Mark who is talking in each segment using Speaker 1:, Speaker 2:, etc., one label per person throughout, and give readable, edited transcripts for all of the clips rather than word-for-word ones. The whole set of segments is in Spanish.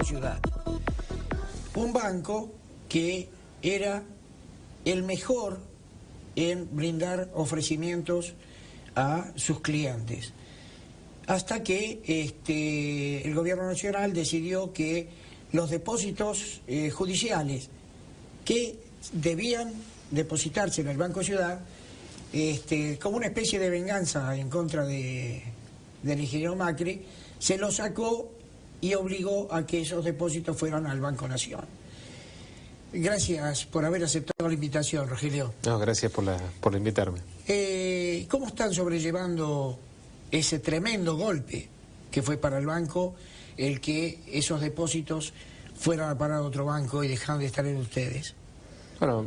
Speaker 1: Banco Ciudad. Un banco que era el mejor en brindar ofrecimientos a sus clientes. Hasta que el gobierno nacional decidió que los depósitos judiciales que debían depositarse en el Banco Ciudad, como una especie de venganza en contra del ingeniero Macri, se lo sacó y obligó a que esos depósitos fueran al Banco Nación. Gracias por haber aceptado la invitación, Rogelio.
Speaker 2: No, gracias por invitarme.
Speaker 1: ¿Cómo están sobrellevando ese tremendo golpe que fue para el banco, el que esos depósitos fueran a parar a otro banco y dejaran de estar en ustedes?
Speaker 2: Bueno,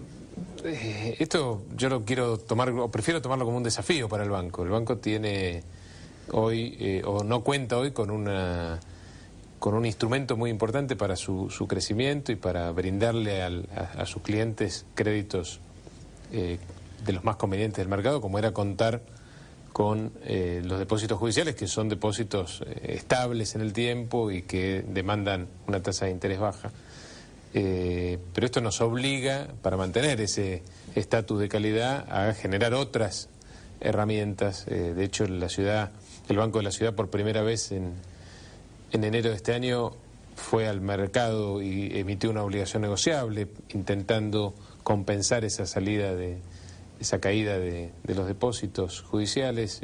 Speaker 2: esto yo lo quiero tomar, o prefiero tomarlo como un desafío para el banco. El banco tiene hoy, o no cuenta hoy con un instrumento muy importante para su crecimiento y para brindarle a sus clientes créditos de los más convenientes del mercado, como era contar con los depósitos judiciales, que son depósitos estables en el tiempo y que demandan una tasa de interés baja. Pero esto nos obliga, para mantener ese estatus de calidad, a generar otras herramientas. De hecho, el Banco de la Ciudad, por primera vez en enero de este año, fue al mercado y emitió una obligación negociable, intentando compensar esa caída de los depósitos judiciales,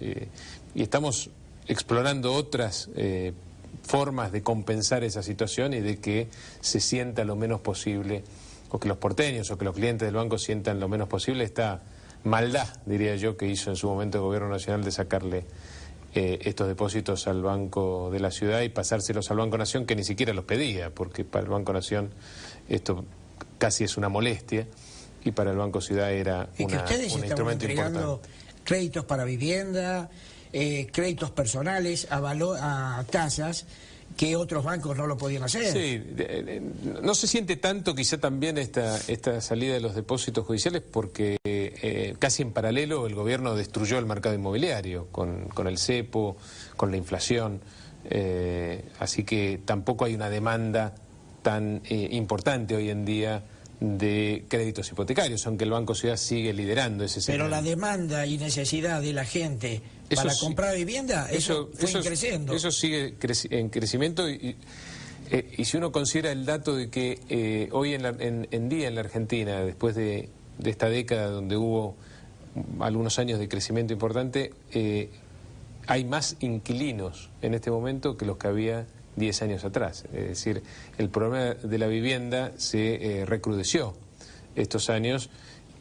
Speaker 2: y estamos explorando otras formas de compensar esa situación y de que se sienta lo menos posible, o que los porteños o que los clientes del banco sientan lo menos posible esta maldad, diría yo, que hizo en su momento el Gobierno Nacional de sacarle estos depósitos al Banco de la Ciudad y pasárselos al Banco Nación, que ni siquiera los pedía, porque para el Banco Nación esto casi es una molestia, y para el Banco Ciudad era un instrumento importante.
Speaker 1: Créditos para vivienda, créditos personales a tasas que otros bancos no lo podían hacer.
Speaker 2: Sí, no se siente tanto quizá también esta salida de los depósitos judiciales, porque casi en paralelo el gobierno destruyó el mercado inmobiliario con el cepo, con la inflación, así que tampoco hay una demanda tan importante hoy en día de créditos hipotecarios, aunque el Banco Ciudad sigue liderando ese escenario.
Speaker 1: Pero la demanda y necesidad de la gente para comprar vivienda, eso fue creciendo. Eso
Speaker 2: sigue en crecimiento, y si uno considera el dato de que hoy en día en la Argentina, después de esta década donde hubo algunos años de crecimiento importante, hay más inquilinos en este momento que los que había 10 años atrás. Es decir, el problema de la vivienda se recrudeció estos años,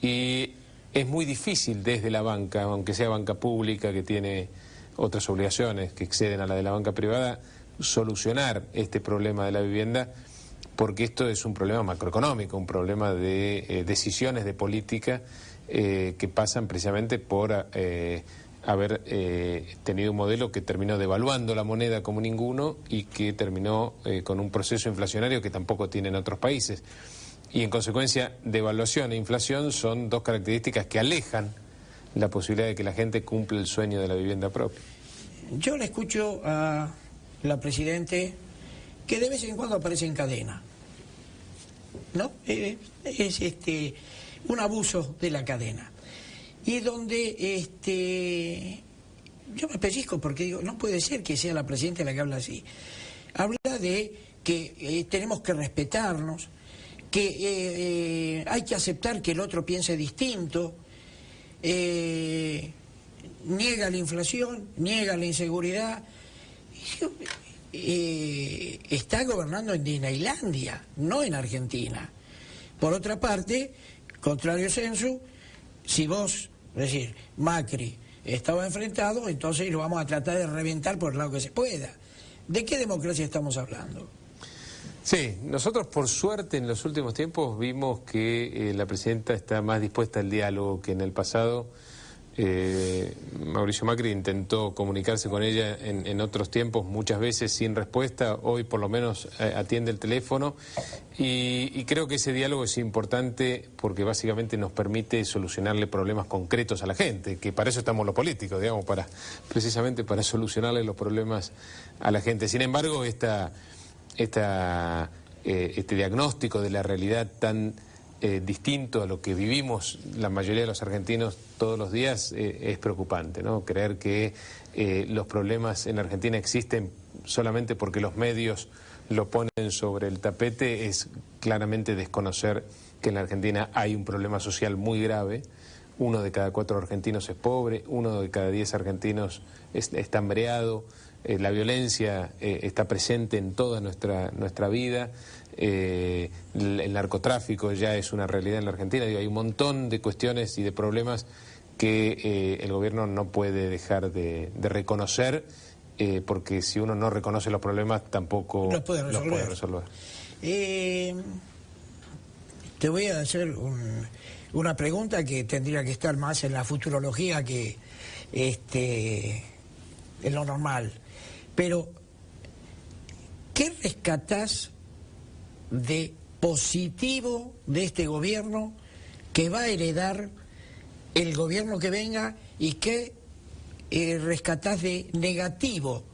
Speaker 2: y es muy difícil desde la banca, aunque sea banca pública que tiene otras obligaciones que exceden a la de la banca privada, solucionar este problema de la vivienda, porque esto es un problema macroeconómico, un problema de decisiones de política que pasan precisamente por haber tenido un modelo que terminó devaluando la moneda como ninguno, y que terminó con un proceso inflacionario que tampoco tienen otros países. Y en consecuencia, devaluación e inflación son dos características que alejan la posibilidad de que la gente cumpla el sueño de la vivienda propia.
Speaker 1: Yo le escucho a la Presidente que de vez en cuando aparece en cadena, ¿no? Es un abuso de la cadena. Y donde yo me pellizco, porque digo, no puede ser que sea la Presidenta la que habla así. Habla de que tenemos que respetarnos, que hay que aceptar que el otro piense distinto, niega la inflación, niega la inseguridad. Está gobernando en Disneylandia, no en Argentina. Por otra parte, contrario sensu, si vos, es decir, Macri estaba enfrentado, entonces lo vamos a tratar de reventar por el lado que se pueda. ¿De qué democracia estamos hablando?
Speaker 2: Sí, nosotros por suerte en los últimos tiempos vimos que la Presidenta está más dispuesta al diálogo que en el pasado. Mauricio Macri intentó comunicarse con ella en otros tiempos muchas veces sin respuesta. Hoy por lo menos atiende el teléfono, y creo que ese diálogo es importante porque básicamente nos permite solucionarle problemas concretos a la gente, que para eso estamos los políticos, digamos, precisamente para solucionarle los problemas a la gente. Sin embargo, esta este diagnóstico de la realidad tan distinto a lo que vivimos la mayoría de los argentinos todos los días es preocupante, ¿no? Creer que los problemas en Argentina existen solamente porque los medios lo ponen sobre el tapete es claramente desconocer que en la Argentina hay un problema social muy grave. 1 de cada 4 argentinos es pobre, 1 de cada 10 argentinos está hambreado, la violencia está presente en toda nuestra vida, el narcotráfico ya es una realidad en la Argentina. Digo, hay un montón de cuestiones y de problemas que el gobierno no puede dejar de reconocer, porque si uno no reconoce los problemas tampoco
Speaker 1: los puede
Speaker 2: resolver.
Speaker 1: Te voy a hacer una pregunta que tendría que estar más en la futurología que en lo normal. Pero, ¿qué rescatás de positivo de este gobierno que va a heredar el gobierno que venga y qué rescatás de negativo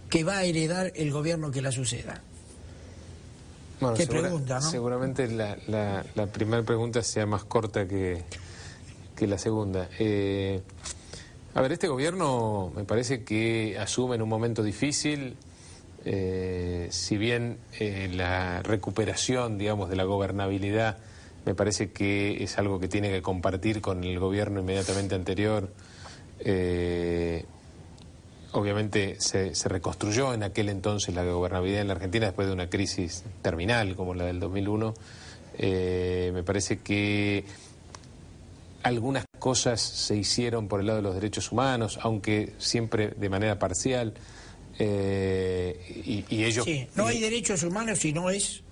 Speaker 1: que va a heredar el gobierno que la suceda?
Speaker 2: Bueno,
Speaker 1: ¿Qué pregunta, no?
Speaker 2: Seguramente la primera pregunta sea más corta que la segunda. A ver, este gobierno me parece que asume en un momento difícil, si bien la recuperación, digamos, de la gobernabilidad me parece que es algo que tiene que compartir con el gobierno inmediatamente anterior. Obviamente se reconstruyó en aquel entonces la gobernabilidad en la Argentina después de una crisis terminal como la del 2001. Me parece que algunas cosas se hicieron por el lado de los derechos humanos, aunque siempre de manera parcial. Y ellos...
Speaker 1: Sí, no hay derechos humanos si no es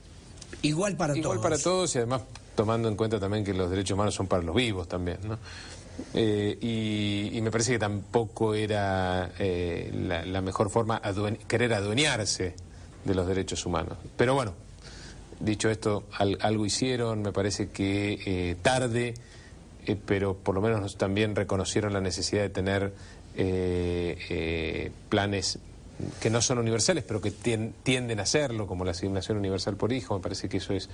Speaker 1: igual para todos.
Speaker 2: Igual para todos y además tomando en cuenta también que los derechos humanos son para los vivos también, ¿no? Y me parece que tampoco era la mejor forma querer adueñarse de los derechos humanos. Pero bueno, dicho esto, algo hicieron, me parece que tarde, pero por lo menos también reconocieron la necesidad de tener planes que no son universales, pero que tienden a serlo, como la asignación universal por hijo. Me parece que eso es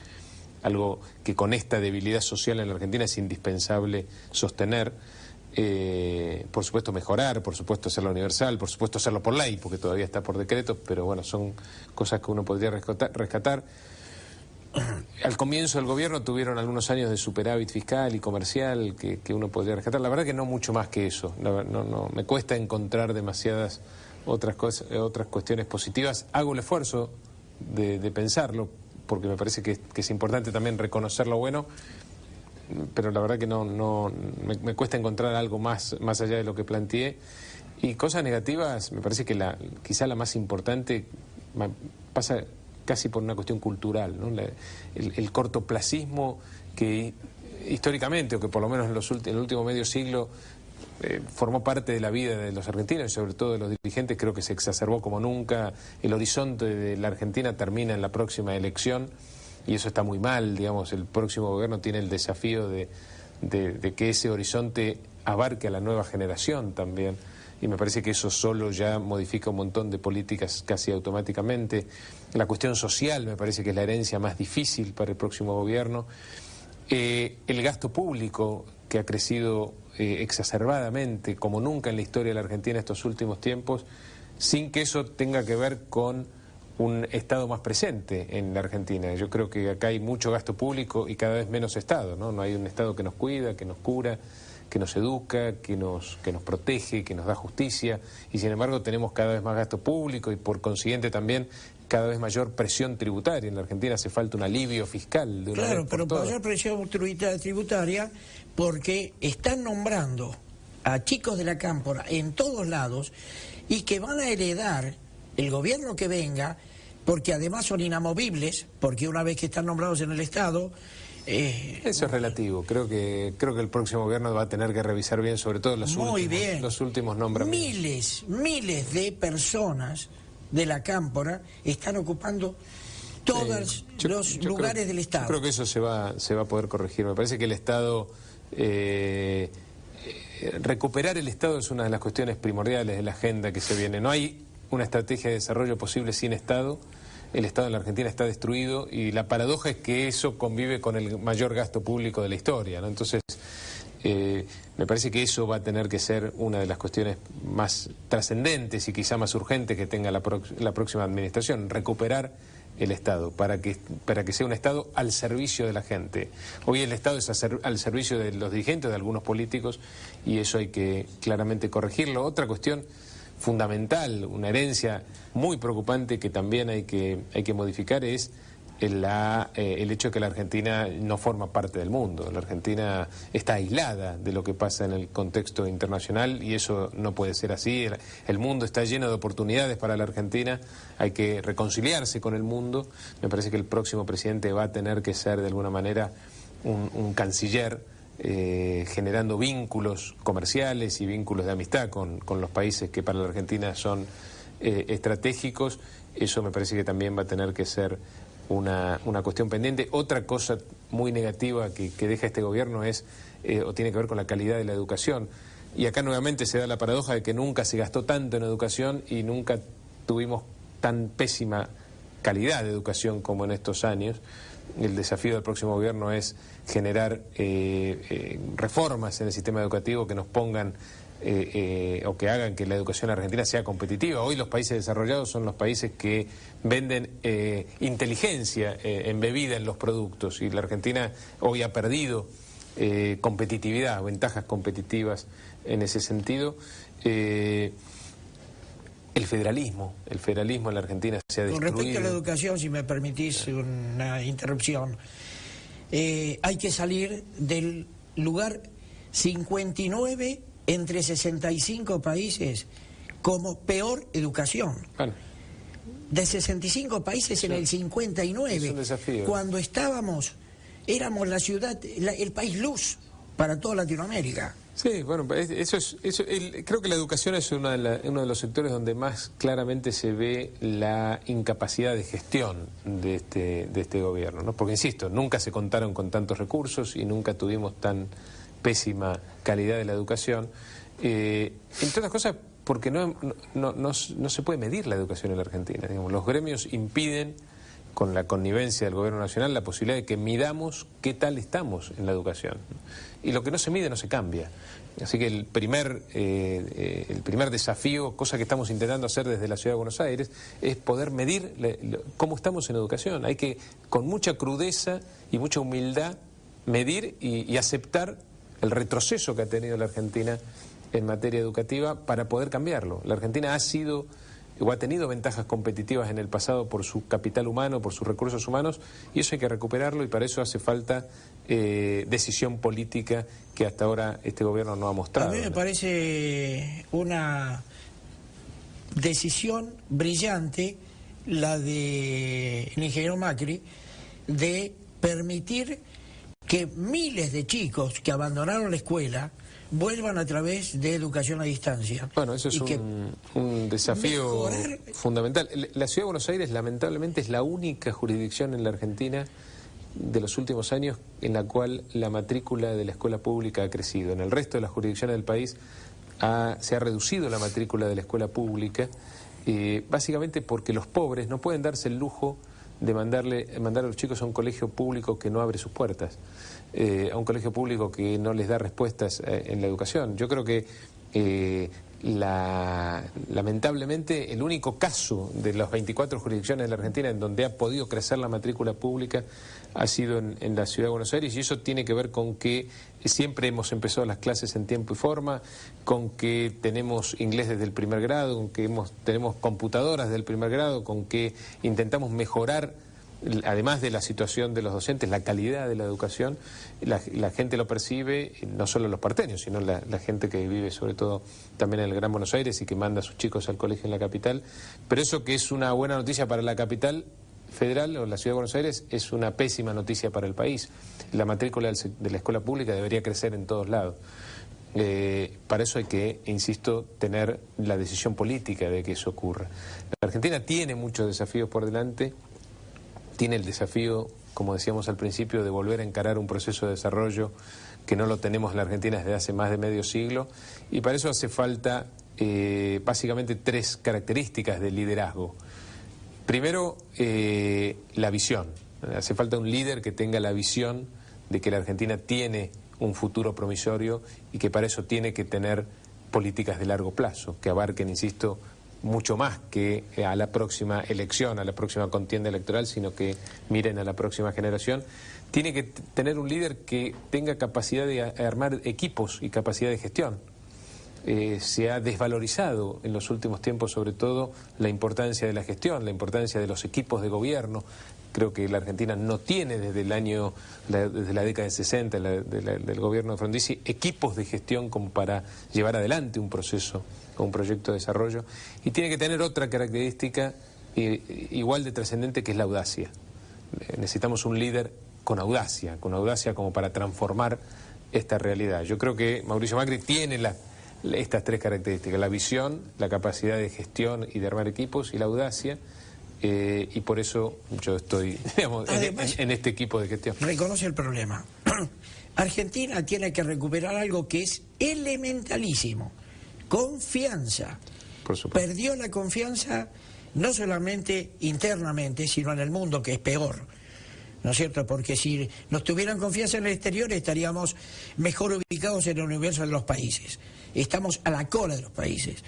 Speaker 2: algo que con esta debilidad social en la Argentina es indispensable sostener. Por supuesto mejorar, por supuesto hacerlo universal, por supuesto hacerlo por ley, porque todavía está por decreto, pero bueno, son cosas que uno podría rescatar. Al comienzo del gobierno tuvieron algunos años de superávit fiscal y comercial que uno podría rescatar. La verdad que no mucho más que eso. No, me cuesta encontrar demasiadas otras cuestiones positivas. Hago el esfuerzo de pensarlo, porque me parece que es importante también reconocer lo bueno, pero la verdad que me cuesta encontrar algo más allá de lo que planteé. Y cosas negativas, me parece que quizá la más importante pasa casi por una cuestión cultural, ¿no? El cortoplacismo que históricamente, o que por lo menos en el último medio siglo formó parte de la vida de los argentinos y sobre todo de los dirigentes, creo que se exacerbó como nunca. El horizonte de la Argentina termina en la próxima elección y eso está muy mal, digamos. El próximo gobierno tiene el desafío de que ese horizonte abarque a la nueva generación también, y me parece que eso solo ya modifica un montón de políticas casi automáticamente. La cuestión social me parece que es la herencia más difícil para el próximo gobierno. El gasto público, que ha crecido exacerbadamente como nunca en la historia de la Argentina estos últimos tiempos, sin que eso tenga que ver con un Estado más presente en la Argentina. Yo creo que acá hay mucho gasto público y cada vez menos Estado, ¿no? No hay un Estado que nos cuida, que nos cura, que nos educa, que nos protege, que nos da justicia, y sin embargo tenemos cada vez más gasto público y por consiguiente también cada vez mayor presión tributaria. En la Argentina hace falta un alivio fiscal de una vez por
Speaker 1: pero
Speaker 2: todas.
Speaker 1: mayor presión tributaria porque están nombrando a chicos de la cámpora en todos lados y que van a heredar el gobierno que venga, porque además son inamovibles, porque una vez que están nombrados en el Estado...
Speaker 2: Eso es relativo. Creo que el próximo gobierno va a tener que revisar bien, sobre todo los últimos nombramientos.
Speaker 1: Miles de personas de la cámpora están ocupando todos los lugares del Estado.
Speaker 2: Yo creo que eso se va a poder corregir. Me parece que el Estado... recuperar el Estado es una de las cuestiones primordiales de la agenda que se viene. No hay una estrategia de desarrollo posible sin Estado. el Estado en la Argentina está destruido y la paradoja es que eso convive con el mayor gasto público de la historia, ¿no? Entonces, me parece que eso va a tener que ser una de las cuestiones más trascendentes y quizá más urgentes que tenga la próxima administración, recuperar el Estado, para que sea un Estado al servicio de la gente. Hoy el Estado es al servicio de los dirigentes, de algunos políticos, y eso hay que claramente corregirlo. Otra cuestión fundamental, una herencia muy preocupante que también hay que modificar es el hecho de que la Argentina no forma parte del mundo. La Argentina está aislada de lo que pasa en el contexto internacional y eso no puede ser así. El mundo está lleno de oportunidades para la Argentina, hay que reconciliarse con el mundo. Me parece que el próximo presidente va a tener que ser de alguna manera un canciller generando vínculos comerciales y vínculos de amistad con los países que para la Argentina son estratégicos. Eso me parece que también va a tener que ser una cuestión pendiente. Otra cosa muy negativa que deja este gobierno es, o tiene que ver con la calidad de la educación. Y acá nuevamente se da la paradoja de que nunca se gastó tanto en educación y nunca tuvimos tan pésima calidad de educación como en estos años. El desafío del próximo gobierno es generar reformas en el sistema educativo que nos pongan o que hagan que la educación argentina sea competitiva. Hoy los países desarrollados son los países que venden inteligencia embebida en los productos y la Argentina hoy ha perdido competitividad, ventajas competitivas en ese sentido. El federalismo en la Argentina se ha destruido.
Speaker 1: Con respecto a la educación, si me permitís una interrupción, hay que salir del lugar 59 entre 65 países como peor educación.
Speaker 2: Bueno,
Speaker 1: de 65 países en el 59.
Speaker 2: Es un desafío.
Speaker 1: Cuando éramos la ciudad, el país luz para toda Latinoamérica.
Speaker 2: Sí, bueno, creo que la educación es uno de los sectores donde más claramente se ve la incapacidad de gestión de este gobierno, ¿no? Porque, insisto, nunca se contaron con tantos recursos y nunca tuvimos tan pésima calidad de la educación. Entre otras cosas, porque no se puede medir la educación en la Argentina. Digamos, los gremios impiden, con la connivencia del gobierno nacional, la posibilidad de que midamos qué tal estamos en la educación. Y lo que no se mide no se cambia. Así que el primer desafío, cosa que estamos intentando hacer desde la Ciudad de Buenos Aires, es poder medir cómo estamos en educación. Hay que, con mucha crudeza y mucha humildad, medir y aceptar el retroceso que ha tenido la Argentina en materia educativa para poder cambiarlo. La Argentina ha sido o ha tenido ventajas competitivas en el pasado por su capital humano, por sus recursos humanos, y eso hay que recuperarlo y para eso hace falta decisión política que hasta ahora este gobierno no ha mostrado.
Speaker 1: A mí me parece una decisión brillante la del ingeniero Macri de permitir que miles de chicos que abandonaron la escuela vuelvan a través de educación a distancia.
Speaker 2: Bueno, eso es un desafío fundamental. La Ciudad de Buenos Aires, lamentablemente, es la única jurisdicción en la Argentina de los últimos años en la cual la matrícula de la escuela pública ha crecido. En el resto de las jurisdicciones del país se ha reducido la matrícula de la escuela pública, básicamente porque los pobres no pueden darse el lujo de mandar a los chicos a un colegio público que no abre sus puertas, a un colegio público que no les da respuestas en la educación. Yo creo que lamentablemente el único caso de las 24 jurisdicciones de la Argentina en donde ha podido crecer la matrícula pública ha sido en la Ciudad de Buenos Aires, y eso tiene que ver con que siempre hemos empezado las clases en tiempo y forma, con que tenemos inglés desde el primer grado, con que tenemos computadoras desde el primer grado, con que intentamos mejorar, además de la situación de los docentes, la calidad de la educación. La gente lo percibe, no solo los porteños, sino la gente que vive sobre todo también en el Gran Buenos Aires y que manda a sus chicos al colegio en la capital. Pero eso, que es una buena noticia para la capital federal o la Ciudad de Buenos Aires, es una pésima noticia para el país. La matrícula de la escuela pública debería crecer en todos lados. Para eso hay que, insisto, tener la decisión política de que eso ocurra. La Argentina tiene muchos desafíos por delante. Tiene el desafío, como decíamos al principio, de volver a encarar un proceso de desarrollo que no lo tenemos en la Argentina desde hace más de medio siglo, y para eso hace falta básicamente tres características de liderazgo. Primero, la visión. Hace falta un líder que tenga la visión de que la Argentina tiene un futuro promisorio y que para eso tiene que tener políticas de largo plazo, que abarquen, insisto, mucho más que a la próxima elección, a la próxima contienda electoral, sino que miren a la próxima generación. Tiene que tener un líder que tenga capacidad de armar equipos y capacidad de gestión. Se ha desvalorizado en los últimos tiempos, sobre todo, la importancia de la gestión, la importancia de los equipos de gobierno. Creo que la Argentina no tiene desde la década de 60, del gobierno de Frondizi, equipos de gestión como para llevar adelante un proceso o un proyecto de desarrollo. Y tiene que tener otra característica igual de trascendente, que es la audacia. Necesitamos un líder con audacia como para transformar esta realidad. Yo creo que Mauricio Macri tiene estas tres características: la visión, la capacidad de gestión y de armar equipos, y la audacia. Y por eso yo estoy, digamos, además, en este equipo de gestión.
Speaker 1: Reconoce el problema. Argentina tiene que recuperar algo que es elementalísimo: confianza.
Speaker 2: Por supuesto.
Speaker 1: Perdió la confianza no solamente internamente, sino en el mundo, que es peor, ¿no es cierto? Porque si nos tuvieran confianza en el exterior, estaríamos mejor ubicados en el universo de los países. Estamos a la cola de los países.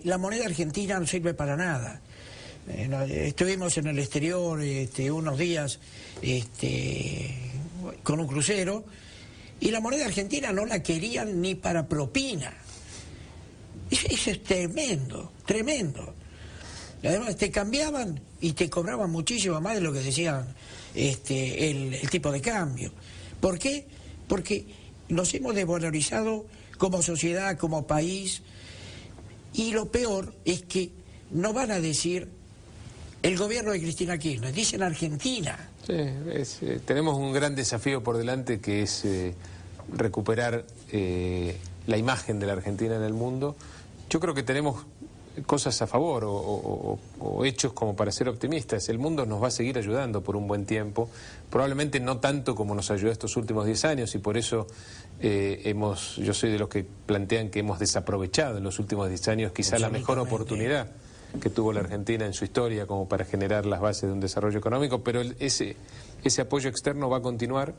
Speaker 1: La moneda argentina no sirve para nada. Estuvimos en el exterior unos días con un crucero, y la moneda argentina no la querían ni para propina. Eso es tremendo, tremendo. Además te cambiaban y te cobraban muchísimo más de lo que decían el tipo de cambio. ¿Por qué? Porque nos hemos desvalorizado como sociedad, como país, y lo peor es que no van a decir el gobierno de Cristina Kirchner, dicen Argentina.
Speaker 2: Sí, tenemos un gran desafío por delante, que es recuperar la imagen de la Argentina en el mundo. Yo creo que tenemos cosas a favor o hechos como para ser optimistas. El mundo nos va a seguir ayudando por un buen tiempo, probablemente no tanto como nos ayudó estos últimos 10 años, y por eso yo soy de los que plantean que hemos desaprovechado en los últimos 10 años quizá la mejor oportunidad que tuvo la Argentina en su historia como para generar las bases de un desarrollo económico, pero ese apoyo externo va a continuar.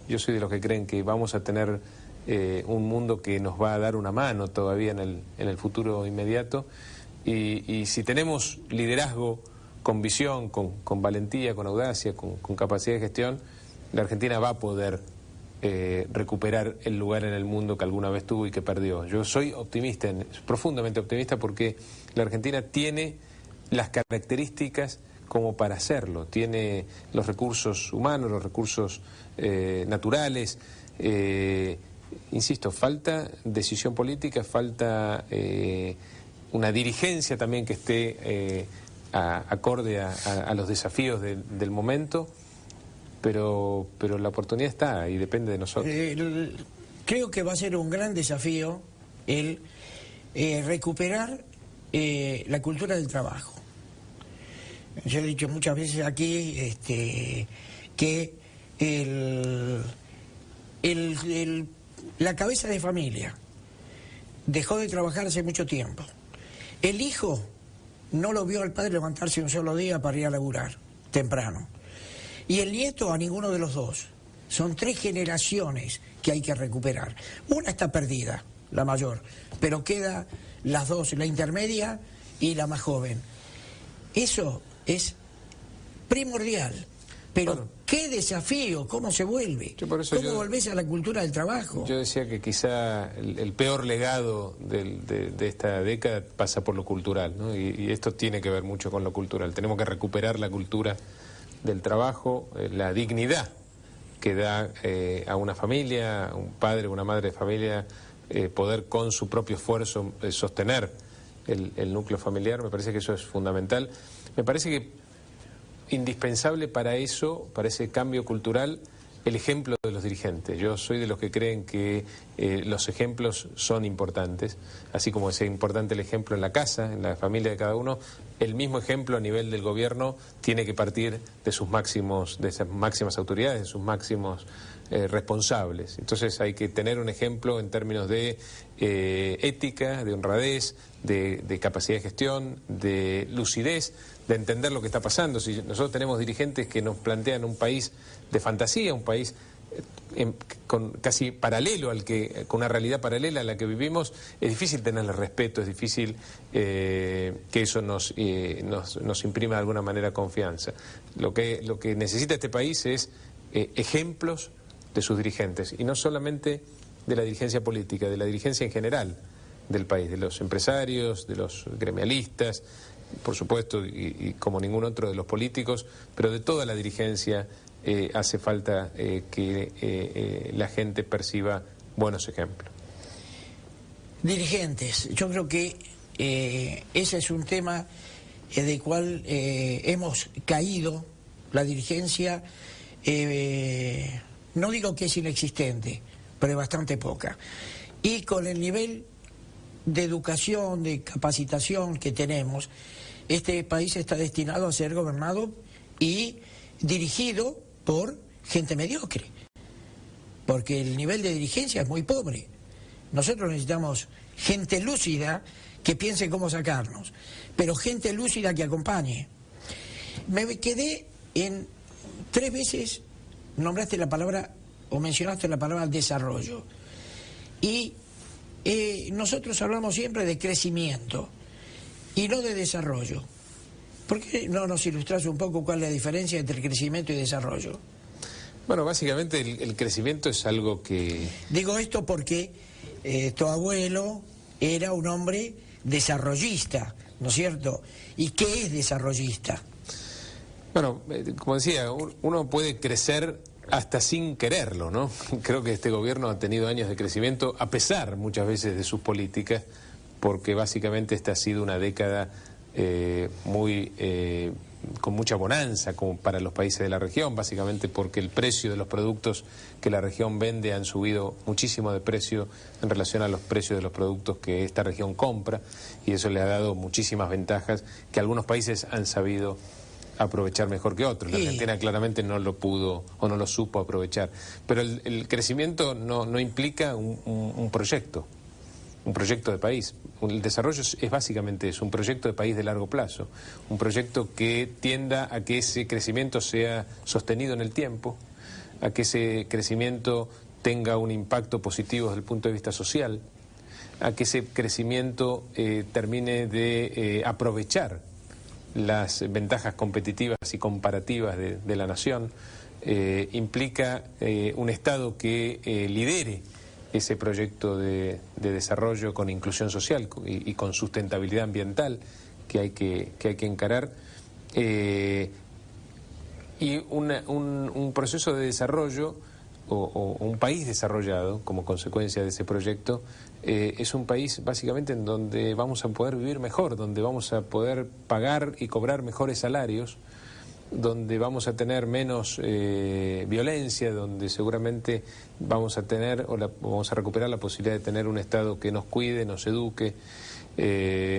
Speaker 2: Yo soy de los que creen que vamos a tener un mundo que nos va a dar una mano todavía en el futuro inmediato, y si tenemos liderazgo con visión, con valentía, con audacia, con capacidad de gestión, la Argentina va a poder recuperar el lugar en el mundo que alguna vez tuvo y que perdió. Yo soy optimista, profundamente optimista, porque la Argentina tiene las características como para hacerlo. Tiene los recursos humanos, los recursos naturales. Insisto, falta decisión política, falta una dirigencia también que esté acorde a los desafíos del momento. Pero la oportunidad está y depende de nosotros.
Speaker 1: Creo que va a ser un gran desafío el recuperar la cultura del trabajo. Yo he dicho muchas veces aquí que la cabeza de familia dejó de trabajar hace mucho tiempo. El hijo no lo vio al padre levantarse un solo día para ir a laburar temprano. Y el nieto a ninguno de los dos. Son 3 generaciones que hay que recuperar. Una está perdida, la mayor, pero queda las dos, la intermedia y la más joven. Eso es primordial. Pero bueno, qué desafío, cómo se vuelve, cómo volvés a la cultura del trabajo.
Speaker 2: Yo decía que quizá el peor legado de esta década pasa por lo cultural, ¿no? Y esto tiene que ver mucho con lo cultural. Tenemos que recuperar la cultura del trabajo, la dignidad que da a una familia, a un padre o una madre de familia, poder con su propio esfuerzo sostener el núcleo familiar. Me parece que eso es fundamental. Me parece que indispensable para eso, para ese cambio cultural, el ejemplo de los dirigentes. Yo soy de los que creen que los ejemplos son importantes, así como es importante el ejemplo en la casa, en la familia de cada uno. El mismo ejemplo a nivel del gobierno tiene que partir de esas máximas autoridades, de sus máximos responsables. Entonces hay que tener un ejemplo en términos de ética, de honradez, de capacidad de gestión, de lucidez, de entender lo que está pasando. Si nosotros tenemos dirigentes que nos plantean un país de fantasía, un país con casi paralelo con una realidad paralela a la que vivimos, es difícil tenerle respeto, es difícil que eso nos imprima de alguna manera confianza. Lo que necesita este país es ejemplos de sus dirigentes, y no solamente de la dirigencia política, de la dirigencia en general del país, de los empresarios, de los gremialistas, por supuesto, y como ningún otro de los políticos, pero de toda la dirigencia. Hace falta que la gente perciba buenos ejemplos.
Speaker 1: Dirigentes, yo creo que ese es un tema del cual hemos caído, la dirigencia, no digo que es inexistente, pero es bastante poca. Y con el nivel de educación, de capacitación que tenemos, este país está destinado a ser gobernado y dirigido por gente mediocre, porque el nivel de dirigencia es muy pobre. Nosotros necesitamos gente lúcida que piense cómo sacarnos, pero gente lúcida que acompañe. Me quedé en 3 veces, nombraste la palabra o mencionaste la palabra desarrollo, y nosotros hablamos siempre de crecimiento y no de desarrollo. ¿Por qué no nos ilustras un poco cuál es la diferencia entre crecimiento y desarrollo?
Speaker 2: Bueno, básicamente el crecimiento es algo que...
Speaker 1: Digo esto porque tu abuelo era un hombre desarrollista, ¿no es cierto? ¿Y qué es desarrollista?
Speaker 2: Bueno, como decía, uno puede crecer hasta sin quererlo, ¿no? Creo que este gobierno ha tenido años de crecimiento, a pesar muchas veces de sus políticas, porque básicamente esta ha sido una década con mucha bonanza como para los países de la región, básicamente porque el precio de los productos que la región vende han subido muchísimo de precio en relación a los precios de los productos que esta región compra, y eso le ha dado muchísimas ventajas que algunos países han sabido aprovechar mejor que otros. La Argentina claramente no lo pudo o no lo supo aprovechar, pero el crecimiento no implica un proyecto de país. El desarrollo es básicamente eso, un proyecto de país de largo plazo, un proyecto que tienda a que ese crecimiento sea sostenido en el tiempo, a que ese crecimiento tenga un impacto positivo desde el punto de vista social, a que ese crecimiento termine de aprovechar las ventajas competitivas y comparativas de la nación. Implica un Estado que lidere ese proyecto de desarrollo con inclusión social y con sustentabilidad ambiental que hay que encarar, y un proceso de desarrollo o un país desarrollado como consecuencia de ese proyecto es un país básicamente en donde vamos a poder vivir mejor, donde vamos a poder pagar y cobrar mejores salarios, donde vamos a tener menos violencia, donde seguramente vamos a tener vamos a recuperar la posibilidad de tener un Estado que nos cuide, nos eduque,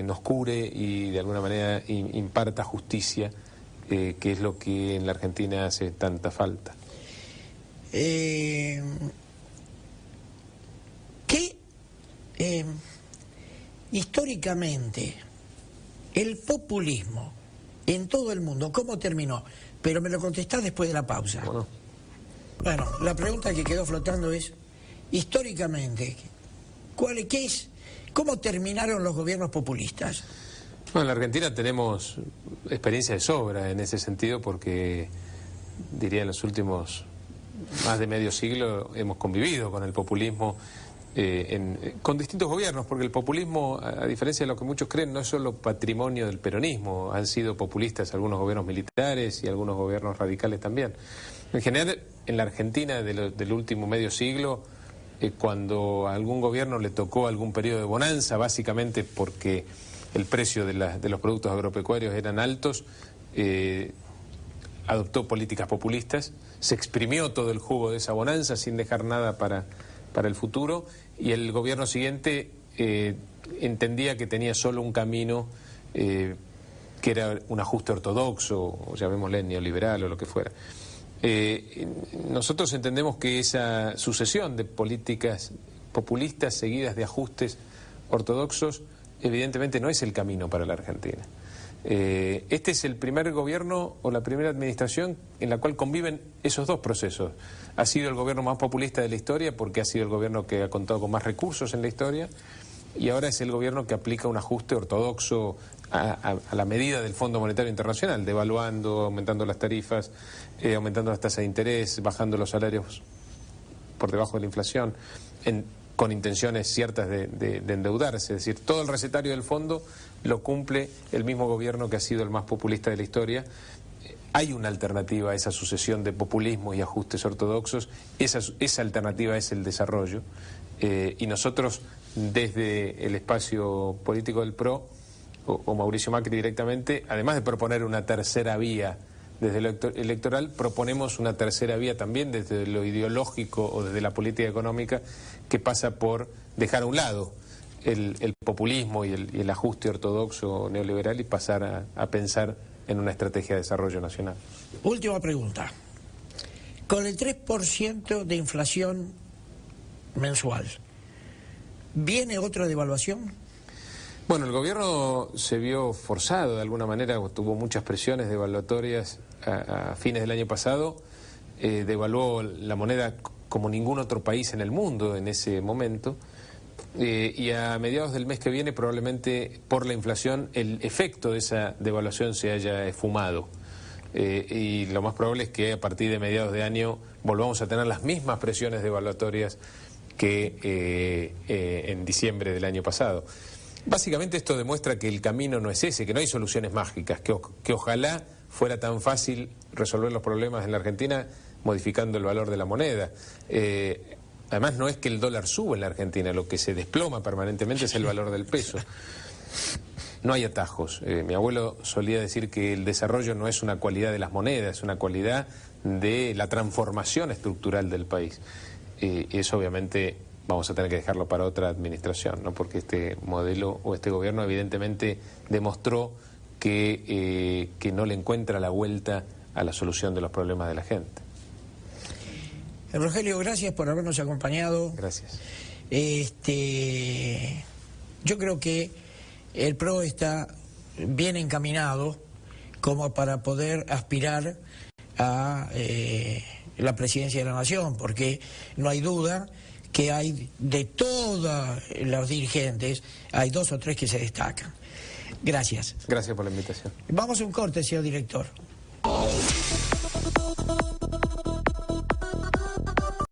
Speaker 2: nos cure y de alguna manera imparta justicia, que es lo que en la Argentina hace tanta falta.
Speaker 1: Históricamente el populismo en todo el mundo, ¿cómo terminó? Pero me lo contestás después de la pausa. Bueno, la pregunta que quedó flotando es, históricamente, ¿cómo terminaron los gobiernos populistas?
Speaker 2: Bueno, en la Argentina tenemos experiencia de sobra en ese sentido, porque diría en los últimos más de medio siglo hemos convivido con el populismo con distintos gobiernos, porque el populismo, a diferencia de lo que muchos creen, no es solo patrimonio del peronismo. Han sido populistas algunos gobiernos militares y algunos gobiernos radicales también. En general, en la Argentina del último medio siglo, cuando a algún gobierno le tocó algún periodo de bonanza, básicamente porque el precio de los productos agropecuarios eran altos, adoptó políticas populistas, se exprimió todo el jugo de esa bonanza sin dejar nada para el futuro, y el gobierno siguiente entendía que tenía solo un camino, que era un ajuste ortodoxo, o llamémosle neoliberal o lo que fuera. Nosotros entendemos que esa sucesión de políticas populistas seguidas de ajustes ortodoxos evidentemente no es el camino para la Argentina. Este es el primer gobierno o la primera administración en la cual conviven esos dos procesos. Ha sido el gobierno más populista de la historia porque ha sido el gobierno que ha contado con más recursos en la historia, y ahora es el gobierno que aplica un ajuste ortodoxo a la medida del Fondo Monetario Internacional, devaluando, aumentando las tarifas, aumentando las tasas de interés, bajando los salarios por debajo de la inflación, con intenciones ciertas de endeudarse. Es decir, todo el recetario del fondo lo cumple el mismo gobierno que ha sido el más populista de la historia. Hay una alternativa a esa sucesión de populismo y ajustes ortodoxos. Esa alternativa es el desarrollo, y nosotros desde el espacio político del PRO o Mauricio Macri directamente, además de proponer una tercera vía desde lo electoral, proponemos una tercera vía también desde lo ideológico o desde la política económica, que pasa por dejar a un lado el populismo y el ajuste ortodoxo neoliberal y pasar a pensar en una estrategia de desarrollo nacional.
Speaker 1: Última pregunta. Con el 3% de inflación mensual, ¿viene otra devaluación?
Speaker 2: Bueno, el gobierno se vio forzado de alguna manera, tuvo muchas presiones devaluatorias a fines del año pasado, devaluó la moneda como ningún otro país en el mundo en ese momento, y a mediados del mes que viene probablemente por la inflación el efecto de esa devaluación se haya esfumado, y lo más probable es que a partir de mediados de año volvamos a tener las mismas presiones devaluatorias que en diciembre del año pasado. Básicamente esto demuestra que el camino no es ese, que no hay soluciones mágicas, que ojalá fuera tan fácil resolver los problemas en la Argentina modificando el valor de la moneda. Además no es que el dólar suba en la Argentina, lo que se desploma permanentemente es el valor del peso. No hay atajos. Mi abuelo solía decir que el desarrollo no es una cualidad de las monedas, es una cualidad de la transformación estructural del país. Y eso obviamente vamos a tener que dejarlo para otra administración, ¿no? Porque este modelo o este gobierno evidentemente demostró que no le encuentra la vuelta a la solución de los problemas de la gente.
Speaker 1: Rogelio, gracias por habernos acompañado.
Speaker 2: Gracias.
Speaker 1: Yo creo que el PRO está bien encaminado como para poder aspirar a la presidencia de la Nación, porque no hay duda que hay de todos los dirigentes, hay 2 o 3 que se destacan. Gracias.
Speaker 2: Gracias por la invitación.
Speaker 1: Vamos a un corte, señor director.